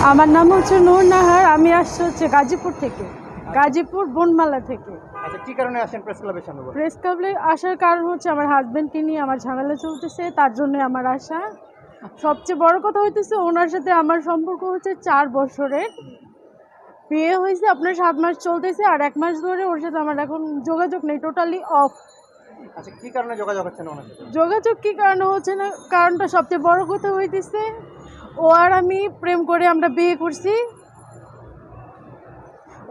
আমার নাম হচ্ছে নূর নাহার। আমি আসছি হচ্ছে গাজীপুর থেকে, গাজীপুর বনমালা থেকে। আচ্ছা, কি কারণে আসেন প্রেস ক্লাবের সামনে? প্রেস ক্লাবে আসার কারণ হচ্ছে আমার হাজব্যান্ডকে নিয়ে আমার ঝামেলা চলতেছে, তার জন্য আমার আসা। সবচেয়ে বড় কথা হইতেছে ওনার সাথে আমার সম্পর্ক হচ্ছে 4 বছরের। বিয়ে হয়েছে আপনার 7 মাস চলতেছে, আর 1 মাস ধরে ওর সাথে আমার এখন যোগাযোগ নেই, টোটালি অফ। আচ্ছা, কি কারণে যোগাযোগ হচ্ছে না ওনার সাথে? যোগাযোগ কি কারণে হচ্ছে না, কারণটা সবচেয়ে বড় কথা হইতেছে ও আর আমি প্রেম করে আমরা বিয়ে করছি।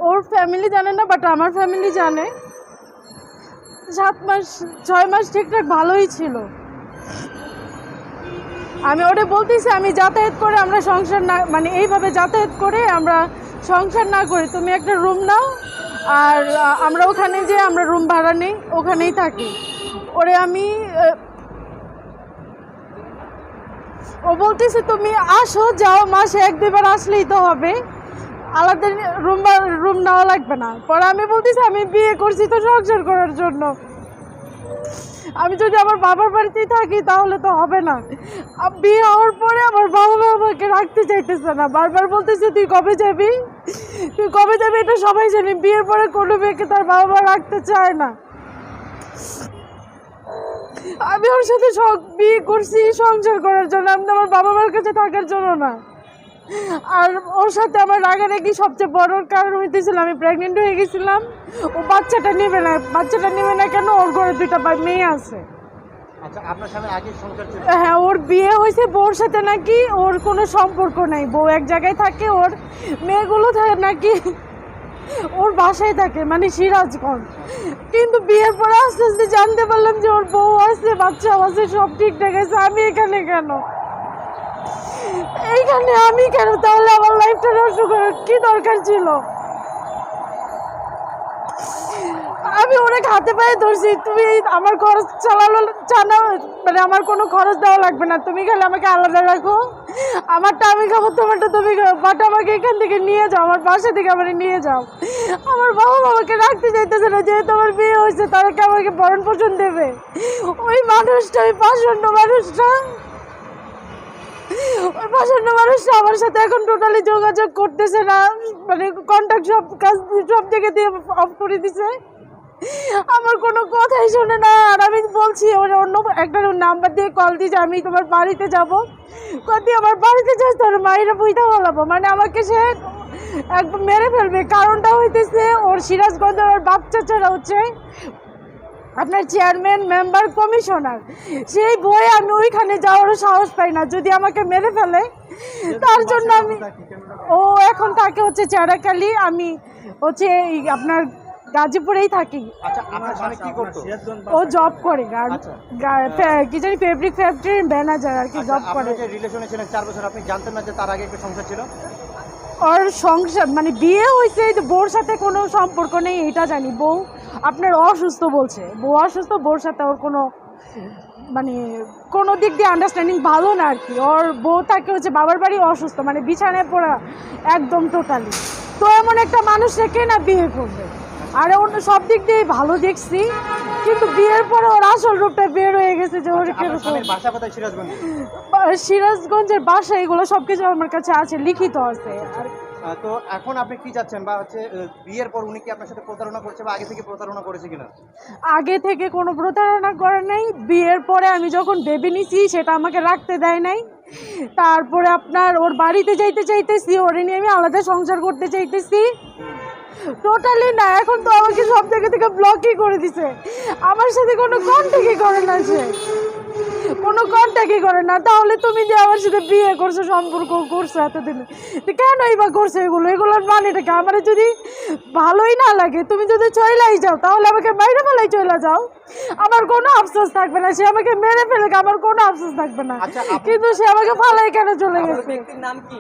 ওর ফ্যামিলি জানে না, বাট আমার ফ্যামিলি জানে। 7 মাস 6 মাস ঠিকঠাক ভালোই ছিল। আমি ওরে বলতেছি আমি যাতায়াত করে আমরা সংসার না, মানে এইভাবে যাতায়াত করে আমরা সংসার না করি, তুমি একটা রুম নাও আর আমরা ওখানে যে আমরা রুম ভাড়া নেই, ওখানেই থাকি। ওরে আমি ও বলতেছে তুমি আসো যাও, মাসে 1-2 বার আসলেই তো হবে, আলাদা রুম নেওয়া লাগবে না। পরে আমি বলতেছি আমি বিয়ে করছি তো সংসার করার জন্য, আমি যদি আমার বাবার বাড়িতেই থাকি তাহলে তো হবে না। বিয়ে হওয়ার পরে আমার বাবা আমাকে রাখতে চাইতেছে না, বারবার বলতেছে তুই কবে যাবি, তুই কবে যাবি। এটা সবাই জানি, বিয়ের পরে কোনো মেয়েকে তার বাবা মা রাখতে চায় না। আমি ওর সাথে বিয়ে করছি সংসার করার জন্য, আমি আমার বাবা মার কাছে থাকার জন্য না। আর ওর সাথে আমার রাগারাগি সবচেয়ে বড় কারণ হইতেছিল আমি প্রেগনেন্ট হয়ে গেছিলাম। ও বাচ্চাটা নেবে না কেন, ওর ঘরে 2টা মেয়ে আছে। আচ্ছা, আপনার সাথে আগে সংসার ছিল? হ্যাঁ, ওর বিয়ে হয়েছে, বউর সাথে নাকি ওর কোনো সম্পর্ক নাই, বউ এক জায়গায় থাকে, ওর মেয়েগুলো থাকে নাকি ওর বাসায় থাকে, মানে সিরাজগঞ্জ। কিন্তু বিয়ের পরে আস্তে আস্তে জানতে পারলাম যে ওর বউ আছে, বাচ্চা আছে, সব ঠিকঠাক আছে। আমি এখানে কেন, এইখানে আমি কেন? তাহলে আমার লাইফটা নষ্ট করার কি দরকার ছিল? আমি অনেক হাতে পায়ে ধরছি, তুমি আমার খরচ চালানো, মানে আমার কোনো খরচ দেওয়া লাগবে না, তুমি খালি আমাকে আলাদা রাখো, আমারটা আমি খাবো, তোমারটা তুমি খাবো, বাট আমাকে এখান থেকে নিয়ে যাও, আমার বাসা থেকে আমার নিয়ে যাও। আমার বাবা আমাকে রাখতে চাইতেছে না, যেহেতু আমার বিয়ে হয়েছে, তারা কি আমাকে ভরণ পোষণ দেবে? ওই মানুষটা, ওই পাষণ্ড মানুষটা আমার সাথে এখন টোটালি যোগাযোগ করতেছে না, মানে কন্ট্যাক্ট সব জায়গা দিয়ে অফ করে দিছে। আমার কোনো কথাই শোনে না। আর আমি বলছি ওর অন্য একটা নাম্বার দিয়ে কল দিয়েছে আমি তোমার বাড়িতে যাব, কদি আমার বাড়িতে যাস তোর মায়েরা বুঝতে বলাবো, মানে আমাকে সে একদম মেরে ফেলবে। কারণটা হইতেছে ওর সিরাজগঞ্জের ওর বাচ্চা ছাড়া হচ্ছে আপনার চেয়ারম্যান, মেম্বার, কমিশনার, সেই বয়ে আমি ওইখানে যাওয়ারও সাহস পাই না, যদি আমাকে মেরে ফেলে। তার জন্য আমি, ও এখন থাকে হচ্ছে চারাকালি, আমি হচ্ছে আপনার গাজীপুরেই থাকি। আচ্ছা, আপনার স্বামী কি করতো? ও জব করে, কি জানি ফেব্রিক ফ্যাক্টরির ম্যানেজার আর কি, জব করে। যে রিলেশনে ছিলেন 4 বছর, আপনি জানতেন না যে তার আগে একটা সংসার ছিল? ওর সংসার মানে বিয়ে হয়েছে, বউর সাথে কোনো সম্পর্ক নেই এটা জানি। বউ আপনার অসুস্থ বলছে, বউ অসুস্থ, বউর সাথে ওর কোনো মানে কোনো দিক দিয়ে আন্ডারস্ট্যান্ডিং ভালো না আর কি। ওর বউ থাকে হচ্ছে বাবার বাড়ি, অসুস্থ, মানে বিছানায় পড়া একদম টোটালি। তো এমন একটা মানুষ রেখে না বিয়ে করবে। আর অন্য সব দিক দিয়ে ভালো দেখছি, কিন্তু বিয়ের পরে ওর আসল রূপটা বের হয়ে গেছে যে ওর বাসা কোথায়? সিরাজগঞ্জ। সিরাজগঞ্জের বাসা, এগুলো সবকিছু আমার কাছে আছে, লিখিত আছে। তো এখন আপনি কি চাচ্ছেন, বা হচ্ছে বিয়ের পর উনি কি আপনার সাথে প্রতারণা করছে, বা আগে থেকে প্রতারণা করেছে কিনা? আগে থেকে কোনো প্রতারণা করে নাই, বিয়ের পরে আমি যখন বেবি নিছি সেটা আমাকে রাখতে দেয় নাই। তারপরে আপনার ওর বাড়িতে যাইতে চাইতেছি, ওরে নিয়ে আমি আলাদা সংসার করতে চাইতেছি, টোটালি না। এখন তো আমাকে সব জায়গা থেকে ব্লকই করে দিছে, আমার সাথে কোনো কন্ট্যাক্টই করে না, সে কোনো কন্ট্যাক্টই করে না। তাহলে তুমি যে আমার সাথে বিয়ে করছো, সম্পর্ক করছো এতদিন, কেনই বা করছো এগুলোর মানেটা কি? আমার যদি ভালোই না লাগে, তুমি যদি চইলাই যাও, তাহলে আমাকে বাইরে ফেলাই চলে যাও, আমার কোনো আফসোস থাকবে না। সে আমাকে মেরে ফেলে, আমার কোনো আফসোস থাকবে না, কিন্তু সে আমাকে ফালাই কেন চলে গেছে? নাম কি?